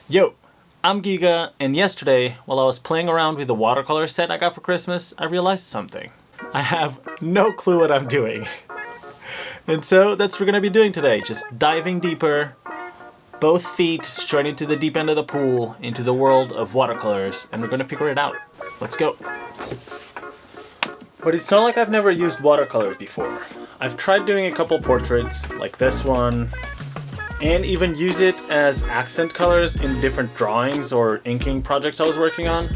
Yo, I'm Giga, and yesterday, while I was playing around with the watercolor set I got for Christmas, I realized something. I have no clue what I'm doing. And so that's what we're gonna be doing today, just diving deeper, both feet straight into the deep end of the pool, into the world of watercolors, and we're gonna figure it out. Let's go. But it's not like I've never used watercolors before. I've tried doing a couple portraits, like this one, and even use it as accent colors in different drawings or inking projects I was working on,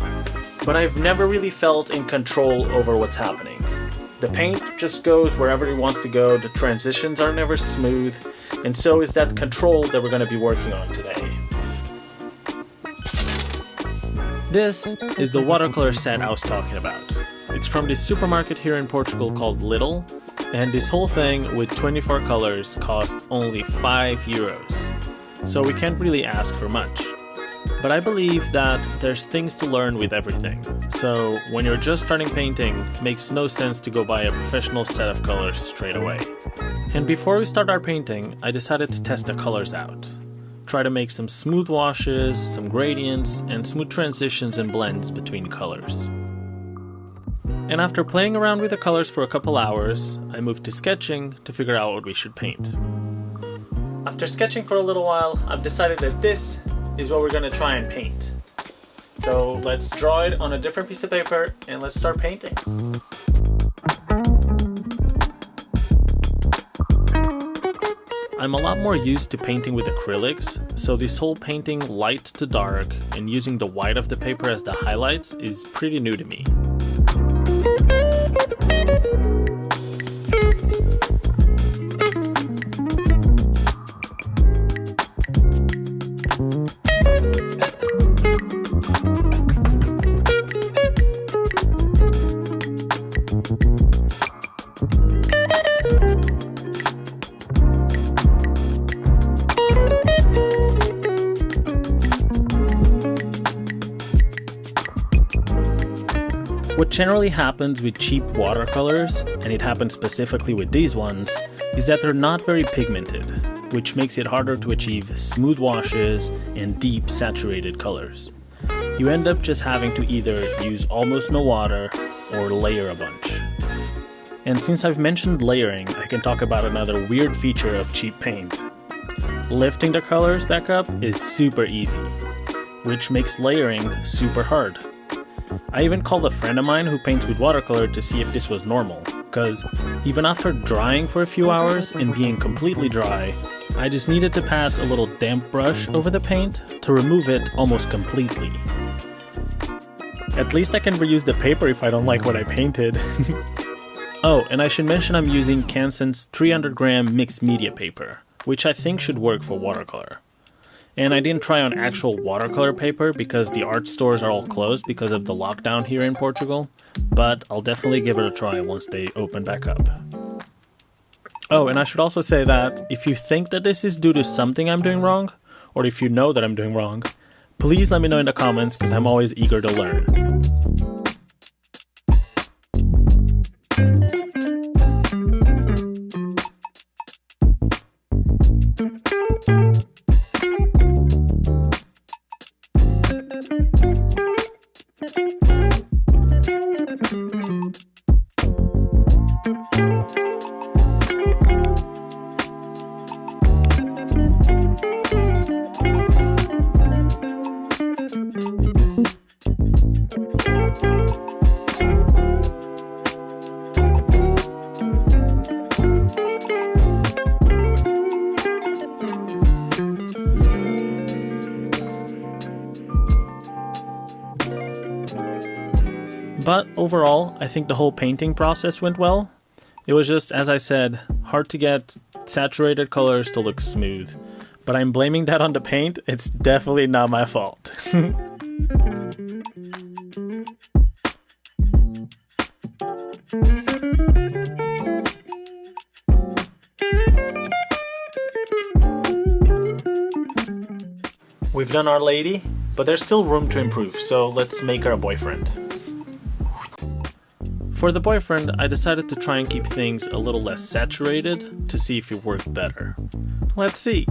but I've never really felt in control over what's happening. The paint just goes wherever it wants to go, the transitions are never smooth, and so is that control that we're going to be working on today. This is the watercolor set I was talking about. It's from this supermarket here in Portugal called Lidl, and this whole thing with 24 colors cost only €5. So we can't really ask for much. But I believe that there's things to learn with everything. So when you're just starting painting, it makes no sense to go buy a professional set of colors straight away. And before we start our painting, I decided to test the colors out. Try to make some smooth washes, some gradients, and smooth transitions and blends between colors. And after playing around with the colors for a couple hours, I moved to sketching to figure out what we should paint. After sketching for a little while, I've decided that this is what we're going to try and paint. So let's draw it on a different piece of paper and let's start painting. I'm a lot more used to painting with acrylics, so this whole painting light to dark and using the white of the paper as the highlights is pretty new to me. What generally happens with cheap watercolors, and it happens specifically with these ones, is that they're not very pigmented, which makes it harder to achieve smooth washes and deep saturated colors. You end up just having to either use almost no water or layer a bunch. And since I've mentioned layering, I can talk about another weird feature of cheap paint. Lifting the colors back up is super easy, which makes layering super hard. I even called a friend of mine who paints with watercolor to see if this was normal, because even after drying for a few hours and being completely dry, I just needed to pass a little damp brush over the paint to remove it almost completely. At least I can reuse the paper if I don't like what I painted. Oh, and I should mention I'm using Canson's 300 gram mixed media paper, which I think should work for watercolor. And I didn't try on actual watercolor paper because the art stores are all closed because of the lockdown here in Portugal, but I'll definitely give it a try once they open back up. Oh, and I should also say that if you think that this is due to something I'm doing wrong, or if you know that I'm doing wrong, please let me know in the comments because I'm always eager to learn. But overall, I think the whole painting process went well. It was just, as I said, hard to get saturated colors to look smooth. But I'm blaming that on the paint, it's definitely not my fault. We've done Our Lady, but there's still room to improve, so let's make her a boyfriend. For the boyfriend, I decided to try and keep things a little less saturated to see if it worked better. Let's see.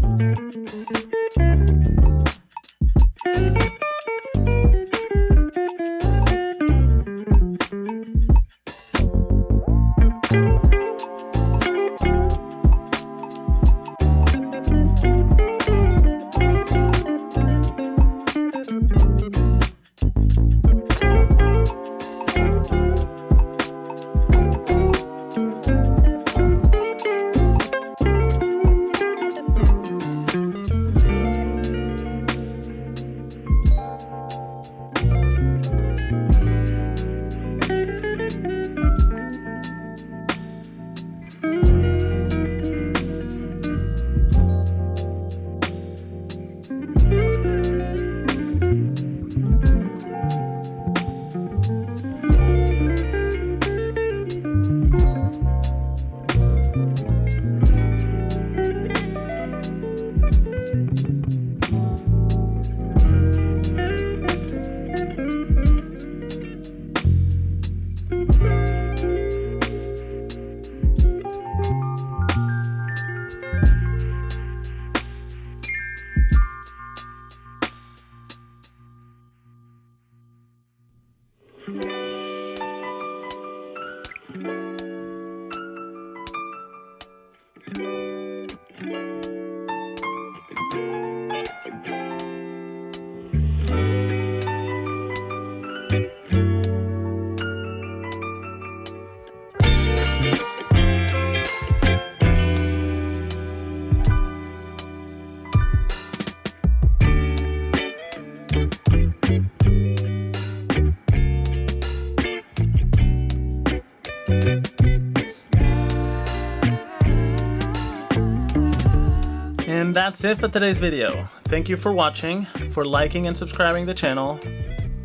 that's it for today's video. Thank you for watching, for liking and subscribing to the channel.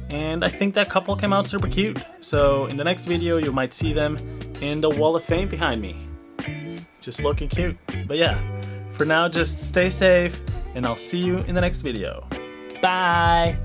And I think that couple came out super cute. So in the next video, you might see them in the wall of fame behind me. Just looking cute. But yeah, for now, just stay safe, and I'll see you in the next video. Bye!